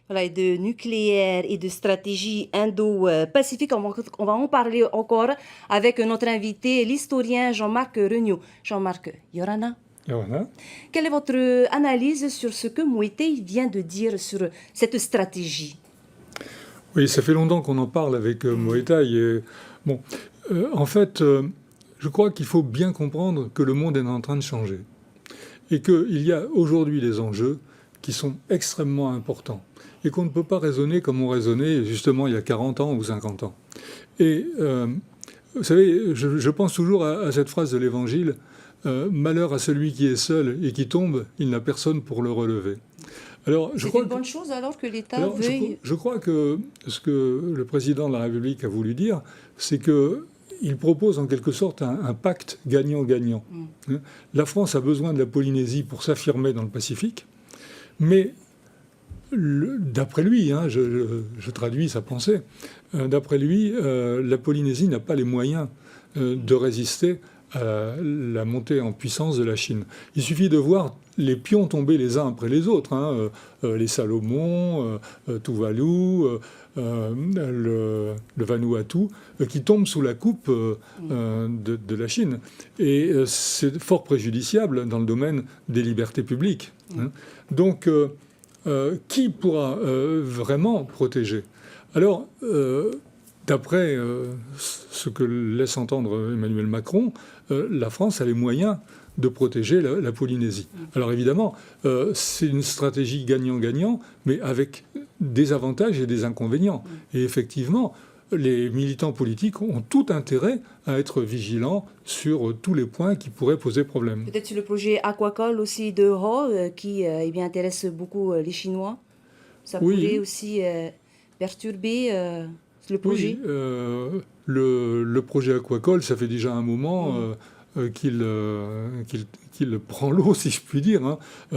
Voilà, et de nucléaire et de stratégie indo-pacifique. On va en parler encore avec notre invité, l'historien Jean-Marc Regnault. Jean-Marc Yorana, Voilà. quelle est votre analyse sur ce que Moïté vient de dire sur cette stratégie? Oui, ça fait longtemps qu'on en parle avec Muay Thai. Bon, en fait, je crois qu'il faut bien comprendre que le monde est en train de changer. Et qu'il y a aujourd'hui des enjeux qui sont extrêmement importants. Et qu'on ne peut pas raisonner comme on raisonnait justement il y a 40 ans ou 50 ans. Et vous savez, je pense toujours à cette phrase de l'Évangile, malheur à celui qui est seul et qui tombe, il n'a personne pour le relever. Alors, c'est une bonne chose alors que l'État veuille... Je crois que ce que le président de la République a voulu dire, c'est qu'il propose en quelque sorte un pacte gagnant-gagnant. La France a besoin de la Polynésie pour s'affirmer dans le Pacifique, mais d'après lui, je traduis sa pensée, d'après lui, la Polynésie n'a pas les moyens de résister à la montée en puissance de la Chine. Il suffit de voir les pions tomber les uns après les autres, les Salomon, Tuvalu, le Vanuatu, qui tombent sous la coupe de la Chine. Et c'est fort préjudiciable dans le domaine des libertés publiques. Donc, qui pourra vraiment protéger? Alors, d'après ce que laisse entendre Emmanuel Macron, la France a les moyens de protéger la Polynésie. Alors évidemment, c'est une stratégie gagnant-gagnant, mais avec des avantages et des inconvénients. Et effectivement, les militants politiques ont tout intérêt à être vigilants sur tous les points qui pourraient poser problème. Peut-être sur le projet Aquacol aussi de Ho, qui intéresse beaucoup les Chinois. Ça pourrait aussi perturber le projet. Oui, le projet Aquacol, ça fait déjà un moment qu'il prend l'eau, si je puis dire,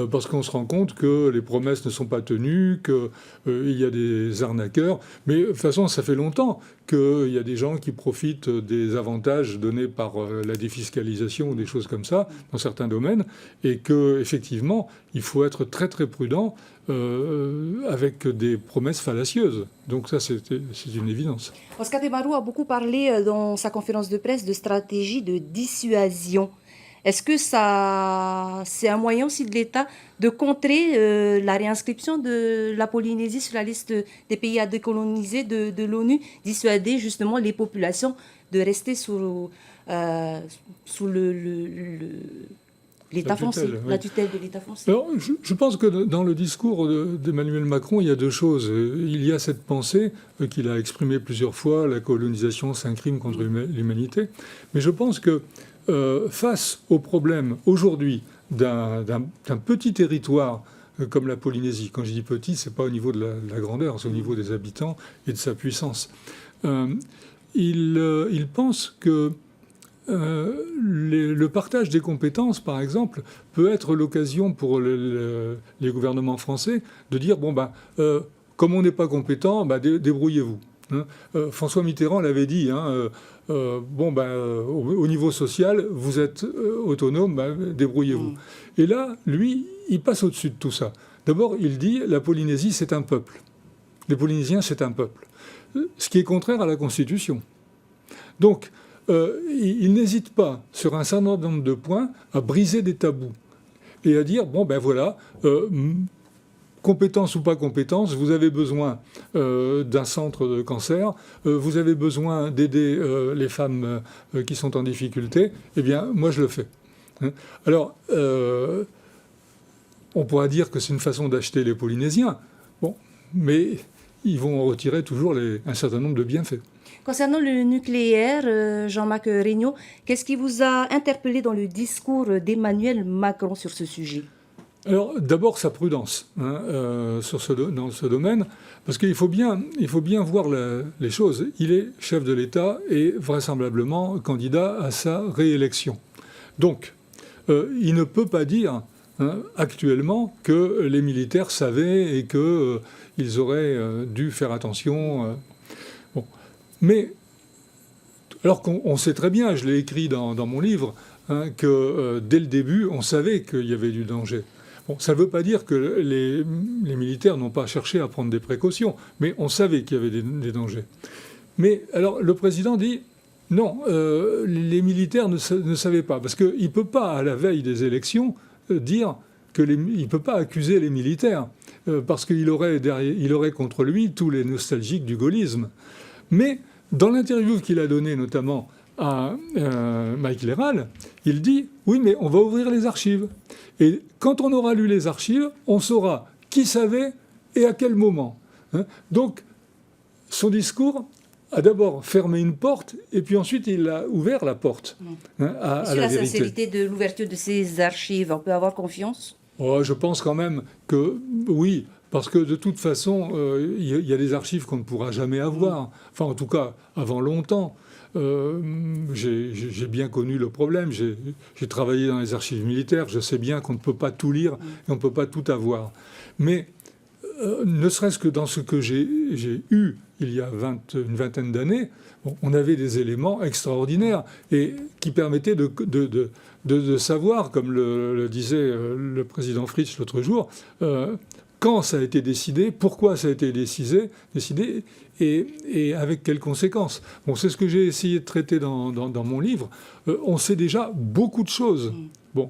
parce qu'on se rend compte que les promesses ne sont pas tenues, qu'il y a des arnaqueurs. Mais de toute façon, ça fait longtemps qu'il y a des gens qui profitent des avantages donnés par la défiscalisation ou des choses comme ça dans certains domaines, et qu'effectivement, il faut être très très prudent avec des promesses fallacieuses. Donc ça, c'est une évidence. Oscar Temaru a beaucoup parlé dans sa conférence de presse de stratégie de dissuasion. Est-ce que c'est un moyen aussi de l'État de contrer la réinscription de la Polynésie sur la liste des pays à décoloniser de l'ONU, dissuader justement les populations de rester sous l'État français, la tutelle de l'État français? Alors, je pense que dans le discours d'Emmanuel Macron, il y a deux choses. Il y a cette pensée qu'il a exprimée plusieurs fois, la colonisation, c'est un crime contre l'humanité. Mais je pense que face au problème aujourd'hui d'un petit territoire comme la Polynésie, quand je dis petit, c'est pas au niveau de la grandeur, c'est au niveau des habitants et de sa puissance, il pense que le partage des compétences, par exemple, peut être l'occasion pour les gouvernements français de dire, comme on n'est pas compétent, débrouillez-vous. François Mitterrand l'avait dit, au niveau social, vous êtes autonome, débrouillez-vous. Et là, lui, il passe au-dessus de tout ça. D'abord, il dit, la Polynésie, c'est un peuple. Les Polynésiens, c'est un peuple. Ce qui est contraire à la Constitution. Donc, il n'hésite pas, sur un certain nombre de points, à briser des tabous et à dire, compétence ou pas compétence, vous avez besoin d'un centre de cancer, vous avez besoin d'aider les femmes qui sont en difficulté, eh bien, moi, je le fais. Alors, on pourra dire que c'est une façon d'acheter les Polynésiens, mais ils vont en retirer toujours un certain nombre de bienfaits. Concernant le nucléaire, Jean-Marc Regnault, qu'est-ce qui vous a interpellé dans le discours d'Emmanuel Macron sur ce sujet? Alors, d'abord, sa prudence dans ce domaine, parce qu'il faut bien voir les choses. Il est chef de l'État et vraisemblablement candidat à sa réélection. Donc, il ne peut pas dire actuellement que les militaires savaient et qu'ils auraient dû faire attention. Mais, alors qu'on sait très bien, je l'ai écrit dans mon livre, que dès le début, on savait qu'il y avait du danger. Bon, ça ne veut pas dire que les militaires n'ont pas cherché à prendre des précautions, mais on savait qu'il y avait des dangers. Mais alors le président dit non, les militaires ne savaient pas, parce qu'il ne peut pas, à la veille des élections, dire il ne peut pas accuser les militaires, parce qu'il aurait contre lui tous les nostalgiques du gaullisme. Mais dans l'interview qu'il a donnée notamment à Mike Leral, il dit « Oui, mais on va ouvrir les archives. Et quand on aura lu les archives, on saura qui savait et à quel moment. » Donc, son discours a d'abord fermé une porte et puis ensuite il a ouvert la porte à sur la la vérité. sincérité de l'ouverture de ces archives, on peut avoir confiance? Oh, je pense quand même que oui, parce que de toute façon, il y a des archives qu'on ne pourra jamais avoir. Enfin, en tout cas, avant longtemps. J'ai bien connu le problème. J'ai travaillé dans les archives militaires. Je sais bien qu'on ne peut pas tout lire et on ne peut pas tout avoir. Mais ne serait-ce que dans ce que j'ai eu il y a une vingtaine d'années, on avait des éléments extraordinaires et qui permettaient de savoir, comme le disait le président Fritsch l'autre jour, quand ça a été décidé, pourquoi ça a été décidé et avec quelles conséquences. Bon, c'est ce que j'ai essayé de traiter dans mon livre. On sait déjà beaucoup de choses. Bon,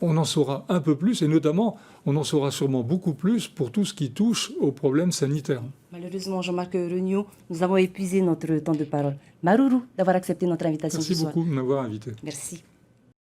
on en saura un peu plus, et notamment, on en saura sûrement beaucoup plus pour tout ce qui touche aux problèmes sanitaires. Malheureusement, Jean-Marc Regnault, nous avons épuisé notre temps de parole. Maruru d'avoir accepté notre invitation ce soir. Merci beaucoup de m'avoir invité. Merci.